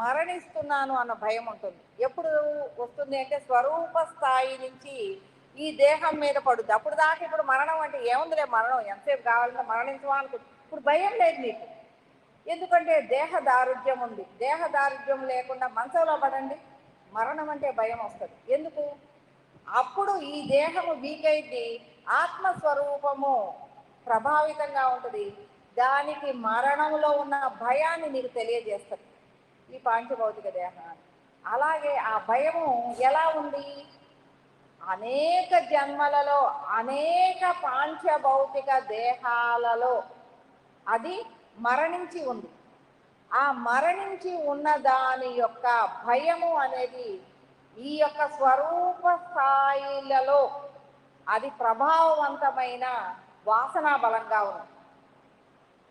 మరణిస్తున్నాను అన్న భయం ఉంటుంది. ఎప్పుడు వస్తుంది అంటే స్వరూప స్థాయి నుంచి ఈ దేహం మీద పడుద్ది. అప్పుడు దాకా ఇప్పుడు మరణం అంటే ఏముందిలే, మరణం ఎంతసేపు కావాలంటే మరణించవా అనుకుంటు. ఇప్పుడు భయం లేదు నీకు. ఎందుకంటే దేహ దారుఢ్యం ఉంది. దేహ దారుఢ్యం లేకుండా మంచంలో పడండి, మరణం అంటే భయం వస్తుంది. ఎందుకు? అప్పుడు ఈ దేహము వీకైంది, ఆత్మస్వరూపము ప్రభావితంగా ఉంటుంది. దానికి మరణంలో ఉన్న భయాన్ని నీకు తెలియజేస్తుంది ఈ పాంచభౌతిక దేహాన్ని. అలాగే ఆ భయము ఎలా ఉంది? అనేక జన్మలలో అనేక పాంచభౌతిక దేహాలలో అది మరణించి ఉంది. ఆ మరణించి ఉన్న దాని యొక్క భయము అనేది ఈ యొక్క స్వరూప స్థాయిలలో అది ప్రభావవంతమైన వాసనా బలంగా ఉంది.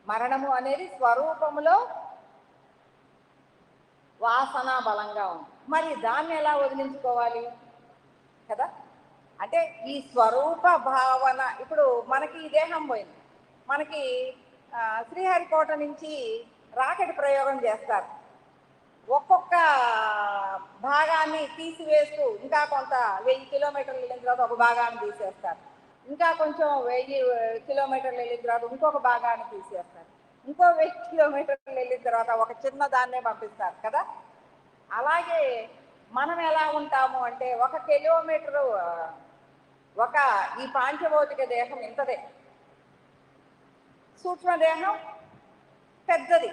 మరణము అనేది స్వరూపములో వాసనా బలంగా ఉంది. మరి దాన్ని ఎలా వదిలించుకోవాలి కదా? అంటే ఈ స్వరూప భావన, ఇప్పుడు మనకి ఈ దేహం పోయింది, మనకి శ్రీహరికోట నుంచి రాకెట్ ప్రయోగం చేస్తారు. ఒక్కొక్క భాగాన్ని తీసివేస్తూ ఇంకా కొంత 1000 కిలోమీటర్లు వెళ్ళిన తర్వాత ఒక భాగాన్ని తీసేస్తారు. ఇంకా కొంచెం 1000 కిలోమీటర్లు వెళ్ళిన తర్వాత ఇంకొక భాగాన్ని తీసేస్తారు. ఇంకో 1000 కిలోమీటర్లు వెళ్ళిన తర్వాత ఒక చిన్న దాన్నే పంపిస్తారు కదా. అలాగే మనం ఎలా ఉంటాము అంటే 1 కిలోమీటరు ఒక ఈ పాంచభౌతిక దేహం ఇంతదే, సూక్ష్మదేహం పెద్దది,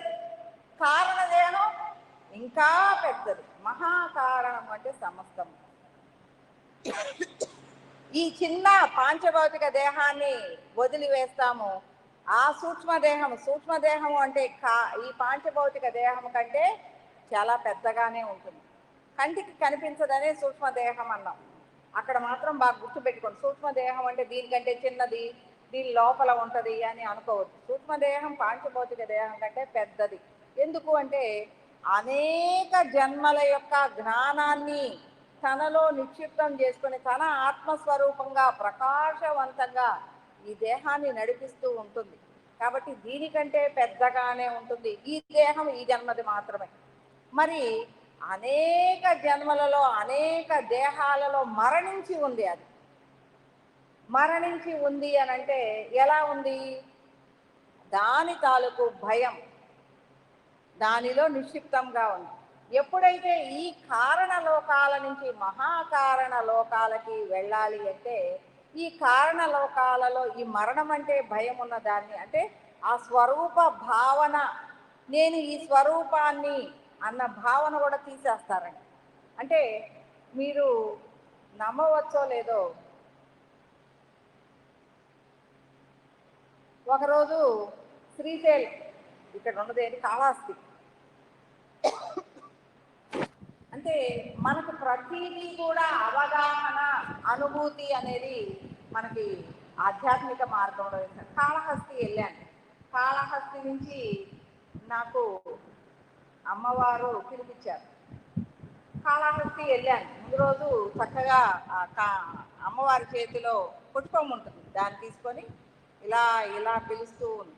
కారణదేహం ఇంకా పెద్దది. మహాకారణం అంటే సమస్తం. ఈ చిన్న పాంచభౌతిక దేహాన్ని వదిలివేస్తాము. ఆ సూక్ష్మదేహం అంటే ఈ పాంచభౌతిక దేహం కంటే చాలా పెద్దగానే ఉంటుంది. కంటికి కనిపించదనే సూక్ష్మదేహం అన్నాం. అక్కడ మాత్రం బాగా గుర్తుపెట్టుకోండి. సూక్ష్మదేహం అంటే దీనికంటే చిన్నది, దీని లోపల ఉంటుంది అని అనుకోవద్దు. సూక్ష్మదేహం పాంచభౌతిక దేహం కంటే పెద్దది. ఎందుకు అంటే అనేక జన్మల యొక్క జ్ఞానాన్ని తనలో నిక్షిప్తం చేసుకుని తన ఆత్మస్వరూపంగా ప్రకాశవంతంగా ఈ దేహాన్ని నడిపిస్తూ ఉంటుంది. కాబట్టి దీనికంటే పెద్దగానే ఉంటుంది. ఈ దేహం ఈ జన్మది మాత్రమే. మరి అనేక జన్మలలో అనేక దేహాలలో మరణించి ఉంది. అది మరణించి ఉంది అని అంటే ఎలా ఉంది? దాని తాలూకు భయం దానిలో నిక్షిప్తంగా ఉంది. ఎప్పుడైతే ఈ కారణ లోకాల నుంచి మహాకారణ లోకాలకి వెళ్ళాలి అంటే ఈ కారణ లోకాలలో ఈ మరణం అంటే భయం ఉన్న దాన్ని, అంటే ఆ స్వరూప భావన, నేను ఈ స్వరూపాన్ని అన్న భావన కూడా తీసేస్తారండి. అంటే మీరు నమ్మవచ్చో లేదో, ఒకరోజు శ్రీశైలం, ఇక్కడ ఉన్నదేంటి కాళహస్తి, అంటే మనకు ప్రతిదీ కూడా అవగాహన అనుభూతి అనేది మనకి ఆధ్యాత్మిక మార్గంలో. కాళహస్తి వెళ్ళాను. కాళహస్తి నుంచి నాకు అమ్మవారు పిలిపించారు. కాళహస్తి వెళ్ళాను. ముందు రోజు చక్కగా అమ్మవారి చేతిలో పుష్పం ఉంటుంది, దాన్ని తీసుకొని ఇలా ఇలా పిలుస్తూ ఉంది.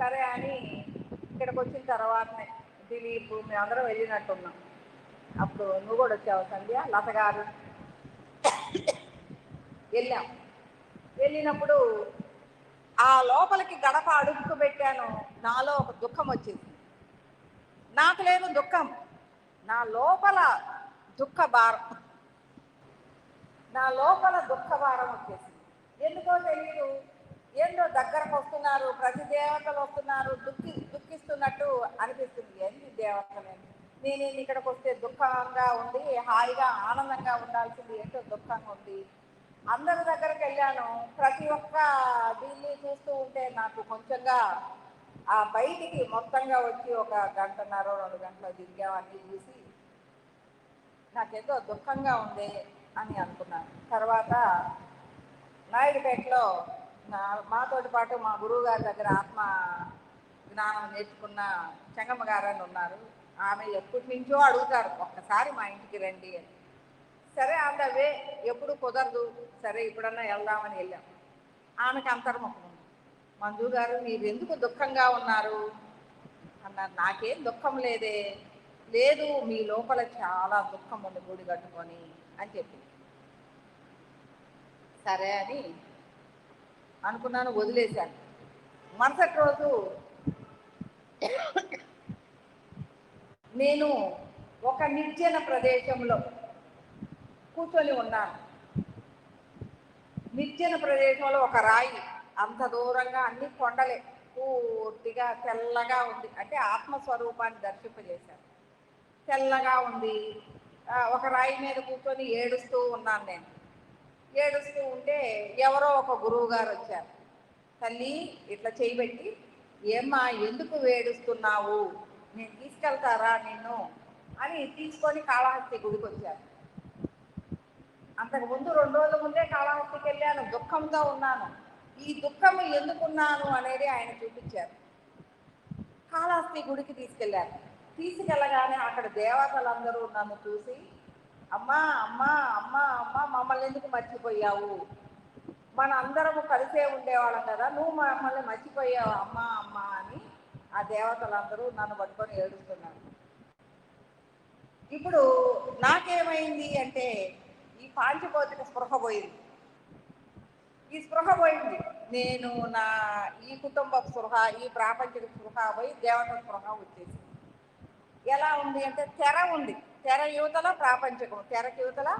సరే అని ఇక్కడికి వచ్చిన తర్వాతనే దిలీప్ మేమందరం వెళ్ళినట్టున్నాం. అప్పుడు నువ్వు కూడా వచ్చావు సంధ్య, లత గారు. వెళ్ళాం. వెళ్ళినప్పుడు ఆ లోపలికి గడప అడుగుకు పెట్టాను. నాలో ఒక దుఃఖం వచ్చింది. నాకు లేదు దుఃఖం, నా లోపల దుఃఖ భారం, నా లోపల దుఃఖ భారం వచ్చేసింది. ఎందుకో తెలియదు, ఏందో దగ్గరకు వస్తున్నారు, ప్రతి దేవతలు వస్తున్నారు, దుఃఖిస్తున్నట్టు అనిపిస్తుంది. ఏంటి దేవతలు, నేను ఇక్కడికి వస్తే దుఃఖంగా ఉంది, హాయిగా ఆనందంగా ఉండాల్సింది ఏంటో దుఃఖంగా ఉంది. అందరి దగ్గరికి వెళ్ళాను, ప్రతి ఒక్క దీన్ని చూస్తూ ఉంటే నాకు కొంచెంగా ఆ బయటికి మొత్తంగా వచ్చి ఒక 1 గంటన్నర 2 గంటలు తిరిగామని చూసి నాకేదో దుఃఖంగా ఉంది అని అనుకున్నాను. తర్వాత నాయుడుపేటలో మాతోటి పాటు మా గురువు గారి దగ్గర ఆత్మ జ్ఞానం నేర్చుకున్న చెంగమ్మ గారు అని ఉన్నారు. ఆమె ఎప్పటి నుంచో అడుగుతారు, ఒక్కసారి మా ఇంటికి రండి అని. సరే అందవే, ఎప్పుడు కుదరదు, సరే ఇప్పుడన్నా వెళ్దామని వెళ్ళాం. ఆమెకి అంతర్ముఖం ఉంది. మంజు గారు మీరు ఎందుకు దుఃఖంగా ఉన్నారు అన్నారు. నాకేం దుఃఖం లేదే, లేదు, మీ లోపల చాలా దుఃఖం ఉంది గుడి కట్టుకొని అని చెప్పింది. సరే అని అనుకున్నాను, వదిలేశాను. మరుసటి రోజు నేను ఒక నిర్జన ప్రదేశంలో కూర్చొని ఉన్నాను. నిర్జన ప్రదేశంలో ఒక రాయి, అంత దూరంగా అన్ని కొండలే, పూర్తిగా తెల్లగా ఉంది. అంటే ఆత్మస్వరూపాన్ని దర్శింపజేశాను. తెల్లగా ఉంది. ఒక రాయి మీద కూర్చొని ఏడుస్తూ ఉన్నాను నేను. ఏడుస్తూ ఉంటే ఎవరో ఒక గురువు గారు వచ్చారు. తల్లి ఇట్లా చేయబెట్టి, ఏమ్మా ఎందుకు ఏడుస్తున్నావు, నేను తీసుకెళ్తారా నిన్ను అని తీసుకొని కాళహస్తి గుడికి వచ్చారు. అంతకుముందు 2 రోజుల ముందే కాళహస్తికి వెళ్ళాను, దుఃఖంతో ఉన్నాను. ఈ దుఃఖం ఎందుకున్నాను అనేది ఆయన చూపించారు. కాళహస్తి గుడికి తీసుకెళ్ళారు. తీసుకెళ్ళగానే అక్కడ దేవతలందరూ నన్ను చూసి, అమ్మా అమ్మా అమ్మా అమ్మా మమ్మల్ని ఎందుకు మర్చిపోయావు, మన అందరము కలిసే ఉండేవాళ్ళం కదా, నువ్వు మమ్మల్ని మర్చిపోయావు అమ్మా అమ్మా అని ఆ దేవతలందరూ నన్ను పట్టుకొని ఏడుస్తున్నారు. ఇప్పుడు నాకేమైంది అంటే ఈ పాంచభౌతిక స్పృహ పోయింది. ఈ స్పృహ పోయింది. నేను నా ఈ కుటుంబ స్పృహ, ఈ ప్రాపంచిక స్పృహ పోయి దేవత స్పృహ వచ్చేసింది. ఎలా ఉంది అంటే తెర ఉంది, తెర యువతల ప్రాపంచకం, తెరకి యువతల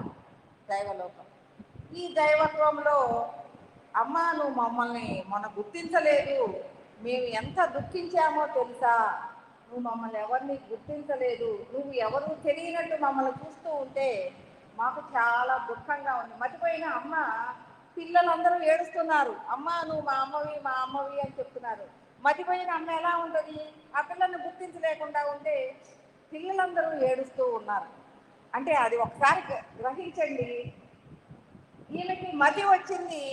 దైవలోకం. ఈ దైవత్వంలో అమ్మ నువ్వు మమ్మల్ని మొన్న గుర్తించలేదు, మేము ఎంత దుఃఖించామో తెలుసా, నువ్వు మమ్మల్ని ఎవరిని గుర్తించలేదు, నువ్వు ఎవరు తెలియనట్టు మమ్మల్ని చూస్తూ ఉంటే మాకు చాలా దుఃఖంగా ఉంది. మర్చిపోయిన అమ్మ, పిల్లలందరూ ఏడుస్తున్నారు, అమ్మ నువ్వు మా అమ్మవి మా అమ్మవి అని చెప్తున్నారు. మర్చిపోయిన అమ్మ ఎలా ఉంటుంది, ఆ పిల్లల్ని గుర్తించలేకుండా ఉంటే పిల్లలందరూ ఏడుస్తూ ఉన్నారు. అంటే అది ఒకసారి గ్రహించండి. వీళ్ళకి మతి వచ్చింది,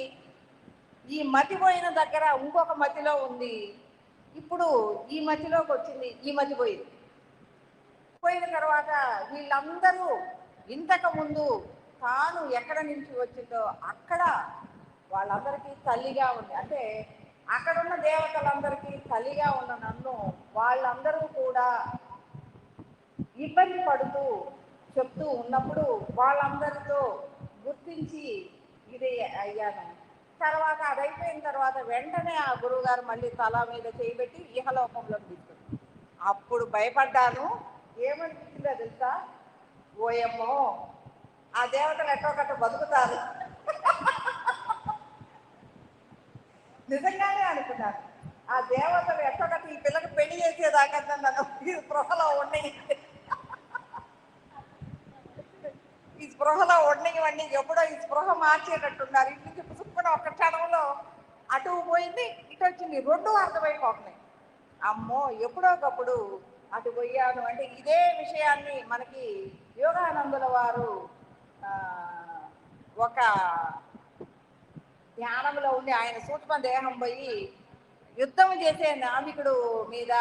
ఈ మతి పోయిన దగ్గర ఇంకొక మతిలో ఉంది. ఇప్పుడు ఈ మతిలోకి వచ్చింది, ఈ మతి పోయింది. పోయిన తర్వాత వీళ్ళందరూ ఇంతకు ముందు తాను ఎక్కడ నుంచి వచ్చిందో అక్కడ వాళ్ళందరికీ తల్లిగా ఉంది. అంటే అక్కడున్న దేవతలందరికీ తల్లిగా ఉన్న నన్ను వాళ్ళందరూ కూడా ఇబ్బంది పడుతూ చెప్తూ ఉన్నప్పుడు వాళ్ళందరితో గుర్తించి ఇది అయ్యాను. తర్వాత అది అయిపోయిన తర్వాత వెంటనే ఆ గురువు గారు మళ్ళీ తల మీద చేయబెట్టి ఇహలోకంలో తీసుకుంది. అప్పుడు భయపడ్డాను. ఏమనిపించిందో తెలుసా, ఓయమ్మో ఆ దేవతలు ఎట్టోకట్ట బతుకుతారు నిజంగానే అనుకున్నాను. ఆ దేవతలు ఎట్టోకట్ట ఈ పిల్లకి పెళ్లి చేసేదాకా నన్ను ఈ స్పృహలో ఉన్నాయి, ఈ స్పృహలో ఉండనివ్వండి, ఎప్పుడో ఈ స్పృహ మార్చేటట్టున్నారు. ఇటు నుంచి పుసుక్కున ఒక క్షణంలో అటు పోయింది, ఇటు వచ్చింది, 2 అర్థమైపోతున్నాయి. అమ్మో ఎప్పుడో ఒకప్పుడు అటు పోయాను. అంటే ఇదే విషయాన్ని మనకి యోగానందుల వారు ఒక ధ్యానంలో ఉండి ఆయన సూక్ష్మ దేహం పోయి యుద్ధం చేసే నావికుడు మీద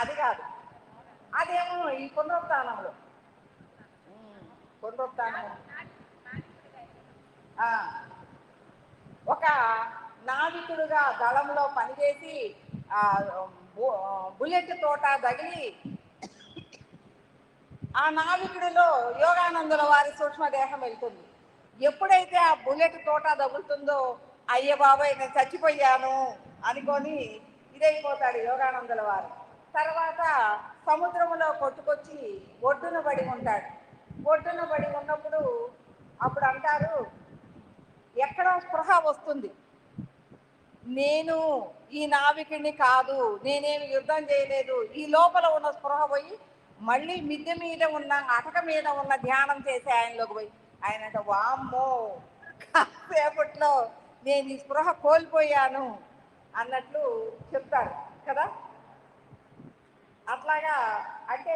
అది కాదు, అదేమో ఈ పునరుత్థానంలో ఒక నావికుడుగా దళంలో పనిచేసి బుల్లెట్ తోట తగిలి ఆ నావికుడిలో యోగానందుల వారి సూక్ష్మదేహం వెళ్తుంది. ఎప్పుడైతే ఆ బుల్లెట్ తోట తగులుతుందో అయ్య బాబాయ్ నేను చచ్చిపోయాను అనుకొని ఇదైపోతాడు యోగానందుల వారు. తర్వాత సముద్రంలో కొట్టుకొచ్చి ఒడ్డున పడి ఉంటాడు. ఒడ్డున పడి ఉన్నప్పుడు అప్పుడు అంటారు, ఎక్కడో స్పృహ వస్తుంది, నేను ఈ నావికుడిని కాదు, నేనేమి యుద్ధం చేయలేదు. ఈ లోపల ఉన్న స్పృహ పోయి మళ్ళీ మిద్దె మీద ఉన్న అటక మీద ఉన్న ధ్యానం చేసే ఆయనలోకి పోయి ఆయన అంటే వామ్మో కాసేపట్లో నేను ఈ స్పృహ కోల్పోయాను అన్నట్లు చెప్తాడు కదా. అట్లాగా అంటే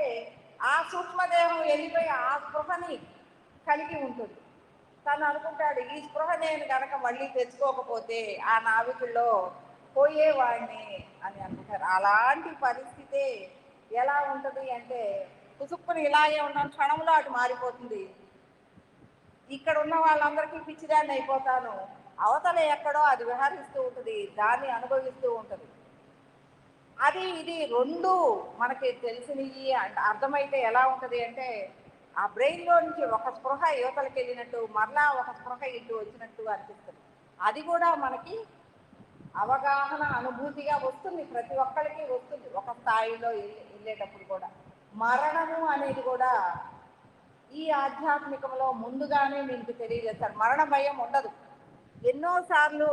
ఆ సూక్ష్మదేహం వెళ్ళిపోయి ఆ స్పృహని కలిగి ఉంటుంది. తను అనుకుంటాడు, ఈ స్పృహ నేను కనుక మళ్ళీ తెచ్చుకోకపోతే ఆ నావికుల్లో పోయేవాడిని అని అనుకుంటారు. అలాంటి పరిస్థితి ఎలా ఉంటుంది అంటే పుసుక్కుని ఇలాగే ఉన్న క్షణంలో అటు మారిపోతుంది. ఇక్కడ ఉన్న వాళ్ళందరికీ పిచ్చిదాన్ని అయిపోతాను, అవతల ఎక్కడో అది విహరిస్తూ ఉంటుంది, దాన్ని అనుభవిస్తూ ఉంటుంది. అది ఇది రెండు మనకి తెలిసినవి అర్థమైతే ఎలా ఉంటుంది అంటే, ఆ బ్రెయిన్లో నుంచి ఒక స్పృహ యువతలకి వెళ్ళినట్టు మరలా ఒక స్పృహ ఇటు వచ్చినట్టు అనిపిస్తుంది. అది కూడా మనకి అవగాహన అనుభూతిగా వస్తుంది, ప్రతి ఒక్కరికి వస్తుంది ఒక స్థాయిలో వెళ్ళేటప్పుడు కూడా. మరణము అనేది కూడా ఈ ఆధ్యాత్మికంలో ముందుగానే మీకు తెలియజేస్తారు. మరణ భయం ఉండదు. ఎన్నోసార్లు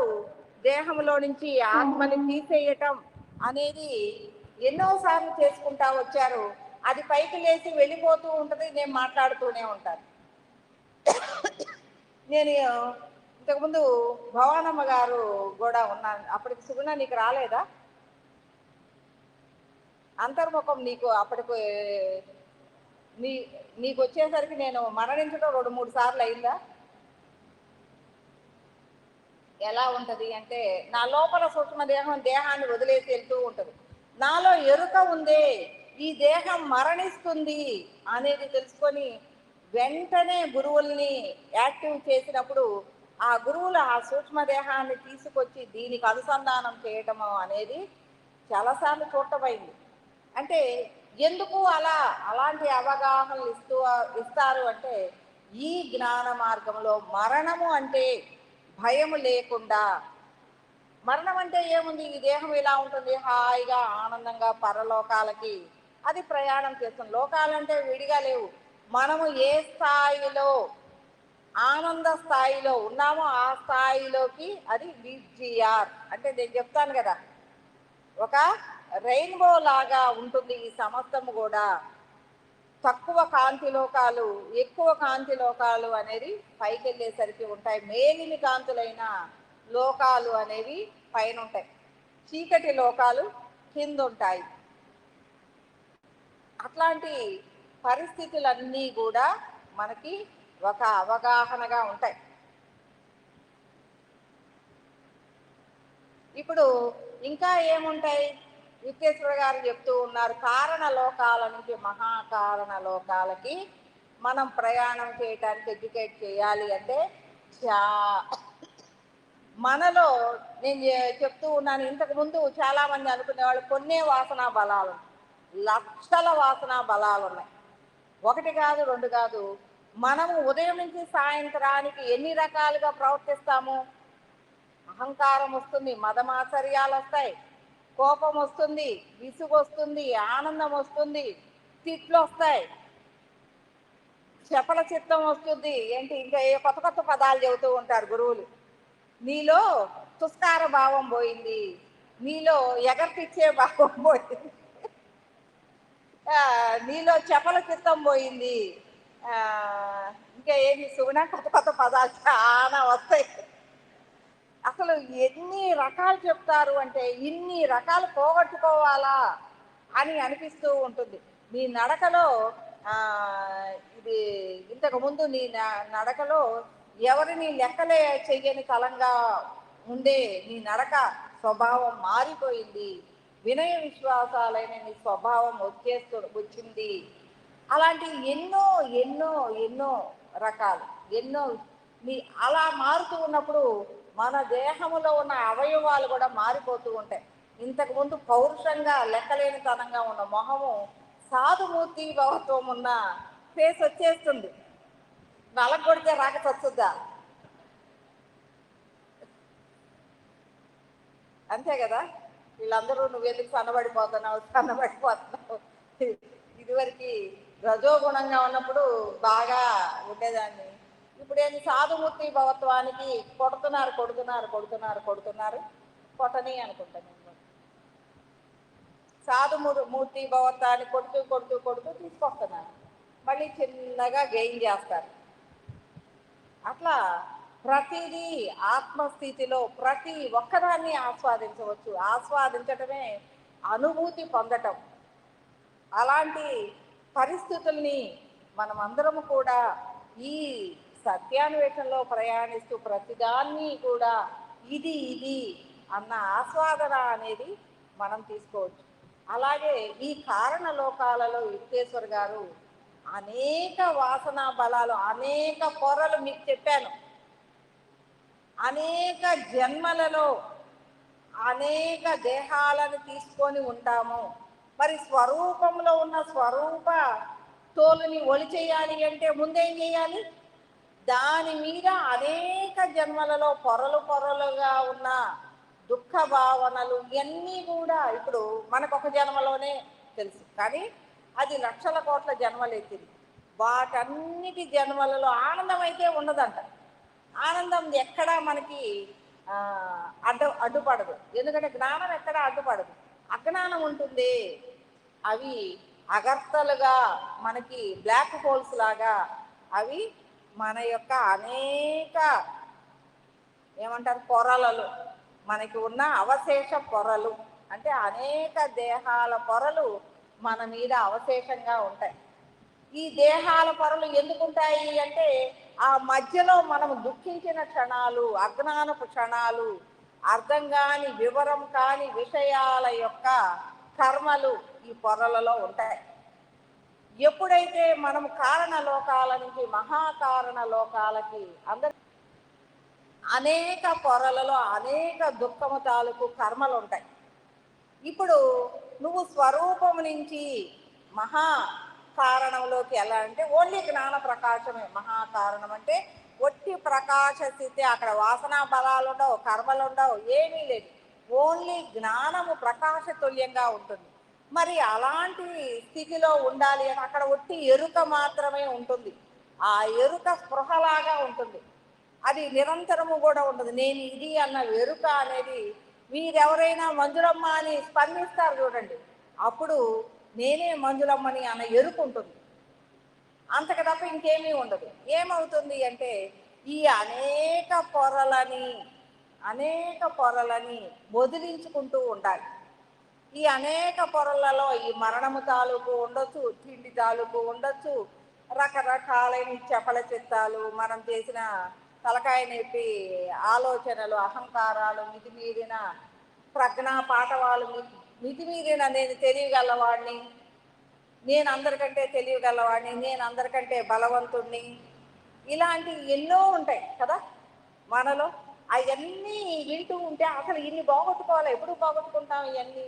దేహంలో నుంచి ఆత్మని తీసేయటం అనేది ఎన్నోసార్లు చేసుకుంటా వచ్చారు. అది పైకి లేచి వెళ్ళిపోతూ ఉంటుంది, నేను మాట్లాడుతూనే ఉంటాను. నేను ఇంతకుముందు భవానమ్మ గారు కూడా ఉన్నాను, అప్పటికి సుగుణ నీకు రాలేదా? అంతర్ముఖం నీకు అప్పటికి నీకు వచ్చేసరికి నేను మరణించడం 2-3 సార్లు అయిందా? ఎలా ఉంటుంది అంటే, నా లోపల సూక్ష్మదేహం దేహాన్ని వదిలేసి వెళ్తూ ఉంటుంది. నాలో ఎరుక ఉంది, ఈ దేహం మరణిస్తుంది అనేది తెలుసుకొని వెంటనే గురువుల్ని యాక్టివ్ చేసినప్పుడు ఆ గురువులు ఆ సూక్ష్మదేహాన్ని తీసుకొచ్చి దీనికి అనుసంధానం చేయటము అనేది చాలాసార్లు చూడటమైంది. అంటే ఎందుకు అలాంటి అవగాహనలు ఇస్తారు అంటే, ఈ జ్ఞాన మార్గంలో మరణము అంటే భయము లేకుండా, మరణం అంటే ఏముంది, ఈ దేహం ఇలా ఉంటుంది, హాయిగా ఆనందంగా పరలోకాలకి అది ప్రయాణం చేస్తుంది. లోకాలంటే విడిగా లేవు. మనము ఏ స్థాయిలో ఆనంద స్థాయిలో ఉన్నామో ఆ స్థాయిలోకి అది విజిఆర్ అంటే నేను చెప్తాను కదా, ఒక రెయిన్బో లాగా ఉంటుంది ఈ సమస్తము కూడా. తక్కువ కాంతి లోకాలు, ఎక్కువ కాంతి లోకాలు అనేది పైకి వెళ్ళేసరికి ఉంటాయి. మేలిమి కాంతులైన లోకాలు అనేవి పైన ఉంటాయి, చీకటి లోకాలు కింద ఉంటాయి. అట్లాంటి పరిస్థితులన్నీ కూడా మనకి ఒక అవగాహనగా ఉంటాయి. ఇప్పుడు ఇంకా ఏముంటాయి? విశ్వేశ్వర గారు చెప్తూ ఉన్నారు, కారణ లోకాల నుంచి మహాకారణ లోకాలకి మనం ప్రయాణం చేయటానికి ఎడ్యుకేట్ చేయాలి అంటే మనలో నేను చెప్తూ ఉన్నాను, ఇంతకు ముందు చాలా మంది అనుకునేవాళ్ళు కొన్నే వాసనా బలాలు, లక్షల వాసనా బలాలు ఉన్నాయి. ఒకటి కాదు, రెండు కాదు. మనము ఉదయం నుంచి సాయంత్రానికి ఎన్ని రకాలుగా ప్రవర్తిస్తాము? అహంకారం వస్తుంది, మదమాచర్యాలు వస్తాయి, కోపం వస్తుంది, విసుగు వస్తుంది, ఆనందం వస్తుంది, తిట్లు వస్తాయి, చపల చిత్తం వస్తుంది. ఏంటి ఇంకా ఏ కొత్త కొత్త పదాలు చెబుతూ ఉంటారు గురువులు. నీలో తుస్కార భావం పోయింది, నీలో ఎగర్పిచ్చే భావం పోయింది, నీలో చపల చిత్తం పోయింది, ఇంకా ఏమి సుగుణ కొత్త కొత్త పదాలు చాలా వస్తాయి. అసలు ఎన్ని రకాలు చెప్తారు అంటే, ఇన్ని రకాలు పోగొట్టుకోవాలా అని అనిపిస్తూ ఉంటుంది. నీ నడకలో ఇది ఇంతకుముందు నీ నడకలో ఎవరిని లెక్కలే చెయ్యని తలంగా ఉండే నీ నడక స్వభావం మారిపోయింది. వినయ విశ్వాసాలైన నీ స్వభావం వచ్చింది. అలాంటి ఎన్నో ఎన్నో ఎన్నో రకాలు, ఎన్నో నీ అలా మారుతూ ఉన్నప్పుడు మన దేహంలో ఉన్న అవయవాలు కూడా మారిపోతూ ఉంటాయి. ఇంతకుముందు పౌరుషంగా లెక్కలేనితనంగా ఉన్న మొహము సాధుమూర్తి భవత్వం ఉన్న ఫేస్ వచ్చేస్తుంది. నలగొడితే రాకసొచ్చుద్దా? అంతే కదా. వీళ్ళందరూ నువ్వెందుకు సన్నబడిపోతున్నావు. ఇదివరకు రజోగుణంగా ఉన్నప్పుడు బాగా ఉండేదాన్ని, ఇప్పుడు ఏంటి సాధుమూర్తి భవత్వానికి కొడుతున్నారు కొడుతున్నారు కొడుతున్నారు కొడుతున్నారు కొట్టని అనుకుంటాను. సాధుమూర్తి భవత్వాన్ని కొడుతూ కొడుతూ కొడుతూ తీసుకొస్తున్నారు, మళ్ళీ చిన్నగా గెయిన్ చేస్తారు. అట్లా ప్రతిదీ ఆత్మస్థితిలో ప్రతి ఒక్కదాన్ని ఆస్వాదించవచ్చు. ఆస్వాదించటమే అనుభూతి పొందటం. అలాంటి పరిస్థితుల్ని మనమందరము కూడా ఈ సత్యాన్వేషణలో ప్రయాణిస్తూ ప్రతిదాన్ని కూడా ఇది ఇది అన్న ఆస్వాదన అనేది మనం తీసుకోవచ్చు. అలాగే ఈ కారణ లోకాలలో యుక్తేశ్వర్ గారు అనేక వాసనా బలాలు, అనేక పొరలు మీకు చెప్పాను. అనేక జన్మలలో అనేక దేహాలను తీసుకొని ఉంటాము. మరి స్వరూపంలో ఉన్న స్వరూప తోలుని ఒలి చేయాలి అంటే ముందేం చేయాలి? దాని మీద అనేక జన్మలలో పొరలు పొరలుగా ఉన్న దుఃఖ భావనలు ఇవన్నీ కూడా ఇప్పుడు మనకు ఒక జన్మలోనే తెలుసు, కానీ అది లక్షల కోట్ల జన్మలు ఎత్తింది. వాటన్నిటి జన్మలలో ఆనందం అయితే ఉండదంట. ఆనందం ఎక్కడా మనకి అడ్డుపడదు. ఎందుకంటే జ్ఞానం ఎక్కడా అడ్డుపడదు, అజ్ఞానం ఉంటుంది. అవి అగర్తలుగా మనకి బ్లాక్ హోల్స్ లాగా అవి మన యొక్క అనేక ఏమంటారు పొరలలో మనకి ఉన్న అవశేష పొరలు, అంటే అనేక దేహాల పొరలు మన మీద అవశేషంగా ఉంటాయి. ఈ దేహాల పొరలు ఎందుకుంటాయి అంటే ఆ మధ్యలో మనం దుఃఖించిన క్షణాలు, అజ్ఞానపు క్షణాలు, అర్థం కాని వివరం కాని విషయాల యొక్క కర్మలు ఈ పొరలలో ఉంటాయి. ఎప్పుడైతే మనం కారణ లోకాల నుంచి మహాకారణ లోకాలకి అందరి అనేక పొరలలో అనేక దుఃఖము తాలూకు కర్మలు ఉంటాయి. ఇప్పుడు నువ్వు స్వరూపం నుంచి మహా కారణంలోకి ఎలా అంటే ఓన్లీ జ్ఞాన ప్రకాశమే మహాకారణం. అంటే ఒట్టి ప్రకాశ స్థితి, అక్కడ వాసనా బలాలు ఉండవు, కర్మలు ఉండవు, ఏమీ లేదు. ఓన్లీ జ్ఞానము ప్రకాశ తుల్యంగా ఉంటుంది. మరి అలాంటి స్థితిలో ఉండాలి అని అక్కడ ఒట్టి ఎరుక మాత్రమే ఉంటుంది. ఆ ఎరుక స్పృహలాగా ఉంటుంది, అది నిరంతరము కూడా ఉండదు. నేను ఇది అన్న ఎరుక అనేది మీరెవరైనా మంజులమ్మ అని స్పందిస్తారు చూడండి, అప్పుడు నేనే మంజులమ్మని అన్న ఎరుక ఉంటుంది. అంతకు తప్ప ఇంకేమీ ఉండదు. ఏమవుతుంది అంటే ఈ అనేక పొరలని వదిలించుకుంటూ ఉండాలి. ఈ అనేక పొరలలో ఈ మరణము తాలూకు ఉండొచ్చు, తిండి తాలూకు ఉండొచ్చు, రకరకాలైన చపల చిత్తాలు, మనం చేసిన తలకాయ నొప్పి ఆలోచనలు, అహంకారాలు, మితిమీరిన ప్రజ్ఞా పాఠవాలు, మితిమీరిన నేను తెలియగలవాడిని, నేను అందరికంటే తెలియగలవాడిని, నేను అందరికంటే బలవంతుణ్ణి, ఇలాంటివి ఎన్నో ఉంటాయి కదా మనలో. అవన్నీ వింటూ ఉంటే అసలు ఇన్ని పోగొట్టుకోవాలి, ఎప్పుడు పోగొట్టుకుంటాం ఇవన్నీ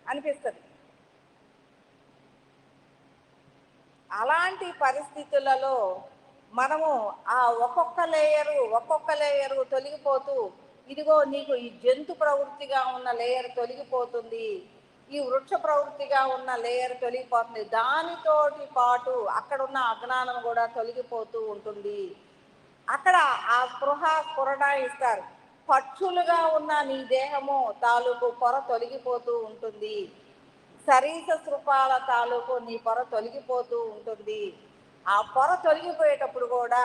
అనిపిస్తుంది. అలాంటి పరిస్థితులలో మనము ఆ ఒక్కొక్క లేయరు తొలగిపోతూ, ఇదిగో నీకు ఈ జంతు ప్రవృత్తిగా ఉన్న లేయర్ తొలగిపోతుంది, ఈ వృక్ష ప్రవృత్తిగా ఉన్న లేయర్ తొలగిపోతుంది, దానితోటి పాటు అక్కడున్న అజ్ఞానం కూడా తొలగిపోతూ ఉంటుంది. అక్కడ ఆ స్ఫురణ ఇస్తారు. పక్షులుగా ఉన్న నీ దేహము తాలూకు పొర తొలగిపోతూ ఉంటుంది, శరీర శృపాల తాలూకు నీ పొర తొలగిపోతూ ఉంటుంది. ఆ పొర తొలగిపోయేటప్పుడు కూడా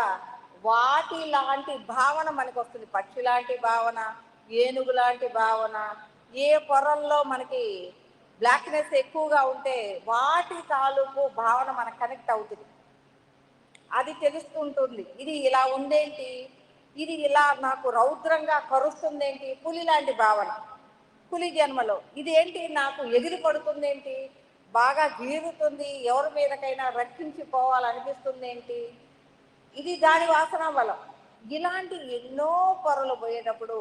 వాటి లాంటి భావన మనకు వస్తుంది. పక్షి లాంటి భావన, ఏనుగు లాంటి భావన. ఏ పొరల్లో మనకి బ్లాక్నెస్ ఎక్కువగా ఉంటే వాటి తాలూకు భావన మనకు కనెక్ట్ అవుతుంది, అది తెలుస్తుంటుంది. ఇది ఇలా ఉందేంటి, ఇది ఇలా నాకు రౌద్రంగా కరుస్తుందేంటి, పులి లాంటి భావన. పులి జన్మలో ఇదేంటి నాకు ఎగిరి పడుతుంది ఏంటి, బాగా గీరుతుంది, ఎవరి మీదకైనా రక్షించిపోవాలనిపిస్తుంది ఏంటి, ఇది దాని వాసన బలం. ఇలాంటి ఎన్నో పొరలు పోయేటప్పుడు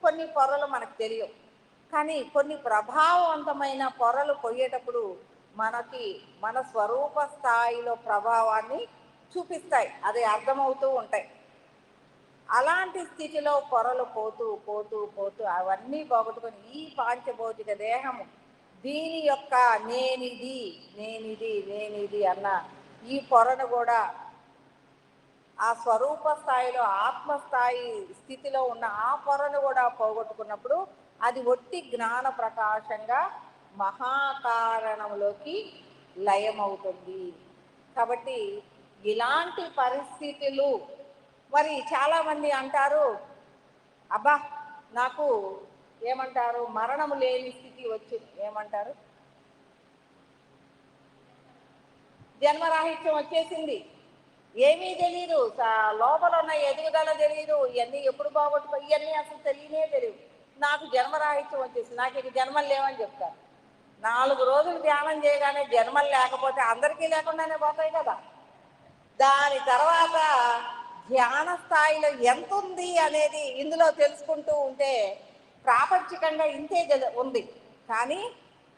కొన్ని పొరలు మనకు తెలియవు, కానీ కొన్ని ప్రభావవంతమైన పొరలు పోయేటప్పుడు మనకి మన స్వరూప స్థాయిలో ప్రభావాన్ని చూపిస్తాయి, అది అర్థమవుతూ ఉంటాయి. అలాంటి స్థితిలో పొరలు పోతూ పోతూ పోతూ అవన్నీ పోగొట్టుకొని ఈ పాంచభౌతిక దేహము దీని యొక్క నేనిది అన్న ఈ పొరను కూడా ఆ స్వరూప స్థాయిలో ఆత్మస్థాయి స్థితిలో ఉన్న ఆ పొరను కూడా పోగొట్టుకున్నప్పుడు అది ఒట్టి జ్ఞాన ప్రకాశంగా మహాకారణంలోకి లయమవుతుంది. కాబట్టి ఇలాంటి పరిస్థితులు, మరి చాలామంది అంటారు, అబ్బా నాకు ఏమంటారు మరణము లేని స్థితి వచ్చింది, ఏమంటారు జన్మరాహిత్యం వచ్చేసింది, ఏమీ తెలియదు, లోపల ఉన్న ఎదుగుదల తెలియదు, ఇవన్నీ ఎప్పుడు బాగొట్టుకో, ఇవన్నీ అసలు తెలియనే తెలియదు, నాకు జన్మరాహిత్యం వచ్చేసింది, నాకు ఇక జన్మలు లేవని చెప్తారు. 4 రోజులు ధ్యానం చేయగానే జన్మలు లేకపోతే అందరికీ లేకుండానే పోతాయి కదా. దాని తర్వాత ధ్యాన స్థాయిలో ఎంత ఉంది అనేది ఇందులో తెలుసుకుంటూ ఉంటే ప్రాపంచికంగా ఇంతే ఉంది, కానీ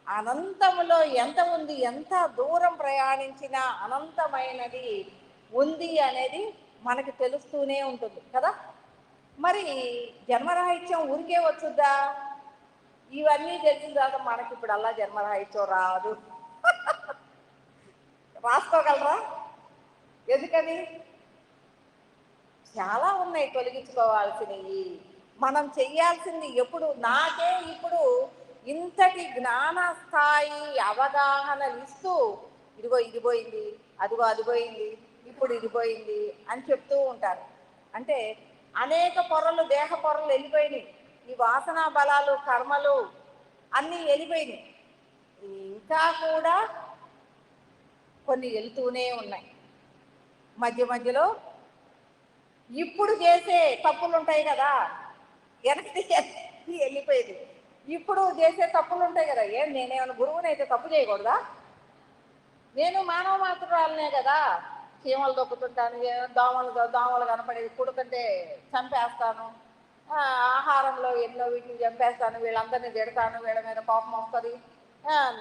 అనంతములో ఎంత ఉంది, ఎంత దూరం ప్రయాణించినా అనంతమైనది ఉంది అనేది మనకి తెలుస్తూనే ఉంటుంది కదా. మరి జన్మరాహిత్యం ఊరికే వచ్చుద్దా? ఇవన్నీ తెలిసిన తర్వాత మనకి ఇప్పుడు అలా జన్మరాహిత్యం రాదు. రాసుకోగలరా? ఎందుకని? చాలా ఉన్నాయి తొలగించుకోవాల్సినవి. మనం చెయ్యాల్సింది ఎప్పుడు నాకే ఇప్పుడు ఇంతటి జ్ఞాన స్థాయి అవగాహనలు ఇస్తూ ఇదిగో ఇది పోయింది, అదిగో అది పోయింది, ఇప్పుడు ఇది పోయింది అని చెప్తూ ఉంటారు. అంటే అనేక పొరలు, దేహ పొరలు వెళ్ళిపోయినాయి, ఈ వాసనా బలాలు కర్మలు అన్నీ వెళ్ళిపోయినాయి. ఇంకా కూడా కొన్ని వెళ్తూనే ఉన్నాయి. మధ్య మధ్యలో ఇప్పుడు చేసే తప్పులు ఉంటాయి కదా, వెనక్కి వెళ్ళిపోయేది. ఇప్పుడు చేసే తప్పులు ఉంటాయి కదా, నేనేమైనా గురువుని అయితే తప్పు చేయకూడదా? నేను మానవ మాతృరాలనే కదా, చీమలు దొక్కుతుంటాను, దోమలు కనపడేది కుడుతుంటే చంపేస్తాను, ఆహారంలో ఎన్నో వీటిని చంపేస్తాను, వీళ్ళందరినీ తిడతాను, వీళ్ళ మీద కోపం వస్తుంది,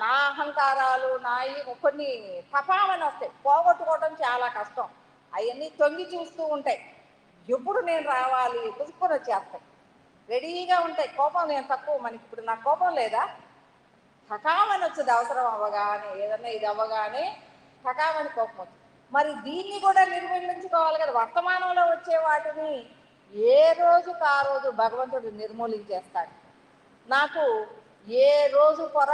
నా అహంకారాలు కొన్ని తపావని వస్తాయి, పోగొట్టుకోవడం చాలా కష్టం. అవన్నీ తొంగి చూస్తూ ఉంటాయి, ఎప్పుడు నేను రావాలి పుసుకొని వచ్చేస్తాయి, రెడీగా ఉంటాయి. కోపం నేను తక్కువ, మనకి ఇప్పుడు నాకు కోపం లేదా? ఠకామని వచ్చింది అవసరం అవ్వగానే, ఏదన్నా ఇది అవ్వగానే ఠకామని కోపం వచ్చింది. మరి దీన్ని కూడా నిర్మూలించుకోవాలి కదా. వర్తమానంలో వచ్చే వాటిని ఏ రోజుకు ఆ రోజు భగవంతుడు నిర్మూలించేస్తాడు. నాకు ఏ రోజు పొర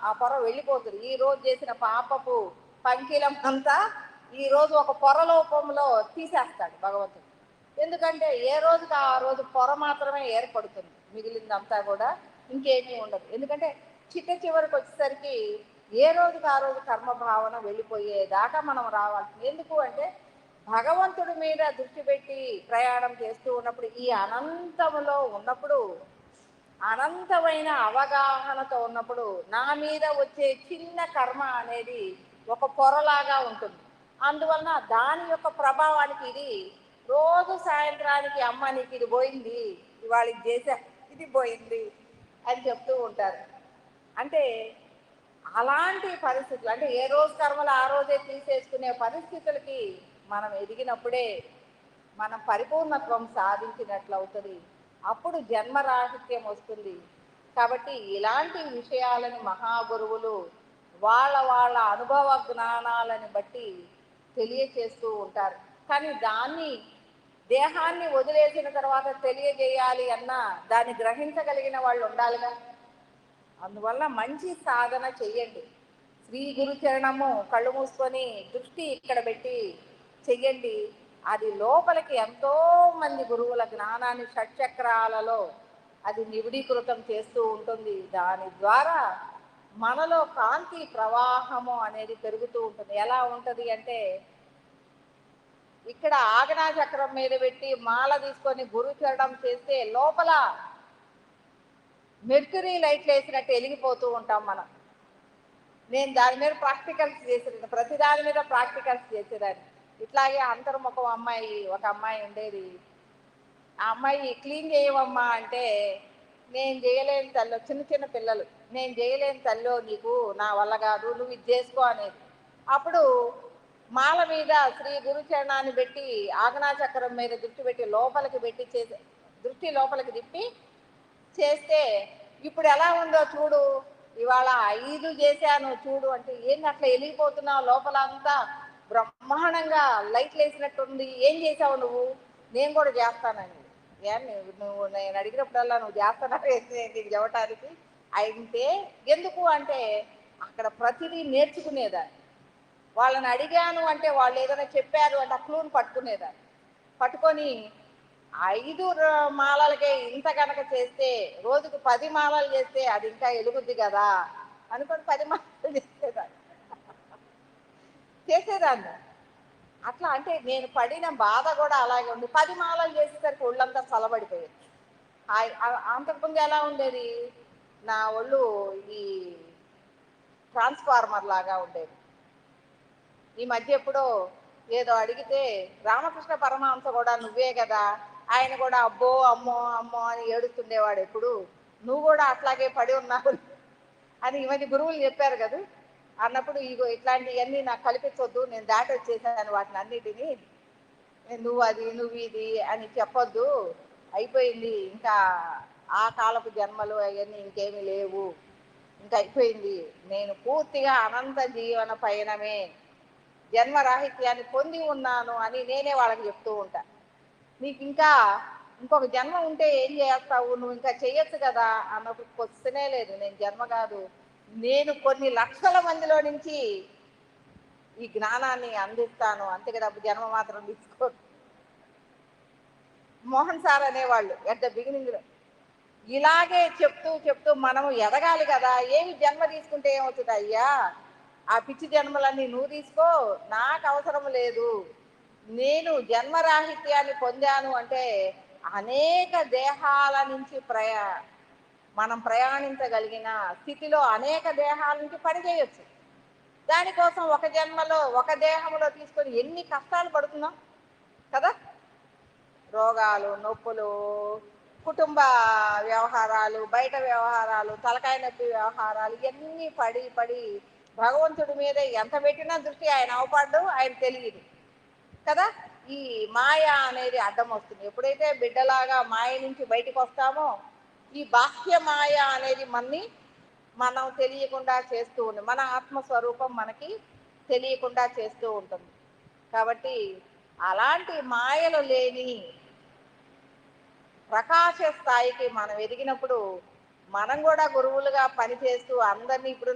ఆ పొర వెళ్ళిపోతుంది. ఈ రోజు చేసిన పాపపు పంకిలం అంతా ఈ రోజు ఒక పొర రూపంలో తీసేస్తాడు భగవంతుడు. ఎందుకంటే ఏ రోజుకి ఆ రోజు పొర మాత్రమే ఏర్పడుతుంది, మిగిలిందంతా కూడా ఇంకేమీ ఉండదు. ఎందుకంటే చివరికి వచ్చేసరికి ఏ రోజుకి ఆ రోజు కర్మభావన వెళ్ళిపోయేదాకా మనం రావాలి. ఎందుకు అంటే భగవంతుడి మీద దృష్టి పెట్టి ప్రయాణం చేస్తూ ఉన్నప్పుడు, ఈ అనంతములో ఉన్నప్పుడు, అనంతమైన అవగాహనతో ఉన్నప్పుడు నా మీద వచ్చే చిన్న కర్మ అనేది ఒక పొరలాగా ఉంటుంది. అందువలన దాని యొక్క ప్రభావానికి ఇది రోజు సాయంత్రానికి అమ్మ నీకు ఇది పోయింది, ఇవాళ ఇది చేసా, ఇది పోయింది అని చెప్తూ ఉంటారు. అంటే అలాంటి పరిస్థితులు, అంటే ఏ రోజు కర్మలు ఆ రోజే తీసేసుకునే పరిస్థితులకి మనం ఎదిగినప్పుడే మనం పరిపూర్ణత్వం సాధించినట్లు అవుతుంది. అప్పుడు జన్మరాహిత్యం వస్తుంది. కాబట్టి ఇలాంటి విషయాలను మహాగురువులు వాళ్ళ అనుభవ జ్ఞానాలను బట్టి తెలియచేస్తూ ఉంటారు. కానీ దాన్ని దేహాన్ని వదిలేసిన తర్వాత తెలియజేయాలి అన్నా దాన్ని గ్రహించగలిగిన వాళ్ళు ఉండాలిగా. అందువల్ల మంచి సాధన చెయ్యండి. శ్రీ గురు చరణము కళ్ళు మూసుకొని దృష్టి ఇక్కడ పెట్టి చెయ్యండి. అది లోపలికి ఎంతో మంది గురువుల జ్ఞానాన్ని షట్చక్రాలలో అది నివిడీకృతం చేస్తూ ఉంటుంది. దాని ద్వారా మనలో కాంతి ప్రవాహము అనేది పెరుగుతూ ఉంటుంది. ఎలా ఉంటుంది అంటే, ఇక్కడ ఆజ్ఞా చక్రం మీద పెట్టి మాల తీసుకొని గురు చరణం చేస్తే లోపల మెర్క్యూరీ లైట్లు వేసినట్టు వెలిగిపోతూ ఉంటాం మనం. నేను దాని మీద ప్రాక్టికల్స్ చేసేదాన్ని, ప్రతి దాని మీద ప్రాక్టికల్స్ చేసేదాన్ని. ఇట్లాగే అంతర్ముఖం అమ్మాయి, ఒక అమ్మాయి ఉండేది. ఆ అమ్మాయి క్లీన్ చేయవమ్మా అంటే, నేను చేయలేని తల్లో, చిన్న చిన్న పిల్లలు, నేను చేయలేని తల్లో, నీకు నా వల్ల కాదు, నువ్వు ఇది చేసుకో అనేది. అప్పుడు మాల మీద శ్రీ గురుచరణాన్ని పెట్టి ఆజ్ఞా చక్రం మీద దృష్టి పెట్టి లోపలికి పెట్టి చేసే, దృష్టి లోపలికి తిప్పి చేస్తే ఇప్పుడు ఎలా ఉందో చూడు, ఇవాళ 5 చేశాను చూడు అంటే, ఏంటి అట్లా వెలిగిపోతున్నావు, లోపల అంతా బ్రహ్మాండంగా లైట్లు వేసినట్టుంది, ఏం చేసావు నువ్వు? నేను కూడా చేస్తానని. నువ్వు నేను అడిగినప్పుడల్లా నువ్వు చేస్తానని నీకు చెప్పటానికి అయితే ఎందుకు అంటే, అక్కడ ప్రతిదీ నేర్చుకునేదాన్ని. వాళ్ళని అడిగాను అంటే, వాళ్ళు ఏదైనా చెప్పారు అంటే ఆ క్లూని పట్టుకునేదాన్ని. పట్టుకొని 5 మాలలకే ఇంత కనుక చేస్తే, రోజుకు 10 మాలలు చేస్తే అది ఇంకా ఎలుగుద్ది కదా అనుకొని 10 మాలలు చేసేదాన్ని. అట్లా అంటే నేను పడిన బాధ కూడా అలాగే ఉంది. 10 మాలలు చేసేసరికి ఒళ్ళంతా చల్లబడిపోయేది. అంతకుముందు ఎలా ఉండేది, నా ఒళ్ళు ఈ ట్రాన్స్ఫార్మర్ లాగా ఉండేది. ఈ మధ్య ఎప్పుడో ఏదో అడిగితే రామకృష్ణ పరమహంస కూడా నువ్వే కదా, ఆయన కూడా అబ్బో అమ్మో అమ్మో అని ఏడుస్తుండేవాడు ఎప్పుడు, నువ్వు కూడా అట్లాగే పడి ఉన్నావు అని ఈ మధ్య గురువులు చెప్పారు కదా. అన్నప్పుడు ఇగో ఇట్లాంటివన్నీ నాకు కల్పించొద్దు, నేను దాటి వచ్చేసాను వాటిని అన్నిటినీ, నువ్వు అది నువ్వు ఇది అని చెప్పొద్దు, అయిపోయింది ఇంకా, ఆ కాలపు జన్మలు అవన్నీ ఇంకేమీ లేవు, ఇంకా అయిపోయింది, నేను పూర్తిగా అనంత జీవన పయనమే, జన్మరాహిత్యాన్ని పొంది ఉన్నాను అని నేనే వాళ్ళకి చెప్తూ ఉంటా. నీకు ఇంకా ఇంకొక జన్మ ఉంటే ఏం చేస్తావు, నువ్వు ఇంకా చెయ్యొచ్చు కదా అన్నప్పుడు క్వశ్చనే లేదు. నేను జన్మ కాదు, నేను కొన్ని లక్షల మందిలో నుంచి ఈ జ్ఞానాన్ని అందిస్తాను, అంతే కదా, జన్మ మాత్రం తీసుకో. మోహన్ సార్ అనేవాళ్ళు ఎట్ ద బిగినింగ్ లో. ఇలాగే చెప్తూ చెప్తూ మనము ఎదగాలి కదా, ఏమి జన్మ తీసుకుంటే ఏమవుతుంది అయ్యా, ఆ పిచ్చి జన్మలన్నీ నువ్వు తీసుకో, నాకు అవసరం లేదు, నేను జన్మరాహిత్యాన్ని పొందాను అంటే అనేక దేహాల నుంచి మనం ప్రయాణించగలిగిన స్థితిలో అనేక దేహాల నుంచి పనిచేయొచ్చు. దానికోసం ఒక జన్మలో ఒక దేహంలో తీసుకొని ఎన్ని కష్టాలు పడుతున్నాం కదా, రోగాలు నొప్పులు, కుటుంబ వ్యవహారాలు, బయట వ్యవహారాలు, తలకాయ నొప్పి వ్యవహారాలు, ఇవన్నీ పడి పడి భగవంతుడి మీద ఎంత పెట్టినా దృష్టి ఆయన అవపడ్డు, ఆయన తెలియదు కదా. ఈ మాయ అనేది అడ్డం వస్తుంది. ఎప్పుడైతే బిడ్డలాగా మాయ నుంచి బయటికి వస్తామో ఈ బాహ్య మాయ అనేది మనం తెలియకుండా చేస్తూ ఉంది, మన ఆత్మస్వరూపం మనకి తెలియకుండా చేస్తూ ఉంటుంది. కాబట్టి అలాంటి మాయలు లేని ప్రకాశ స్థాయికి మనం ఎదిగినప్పుడు మనం కూడా గురువులుగా పనిచేస్తూ అందరినీ, ఇప్పుడున్న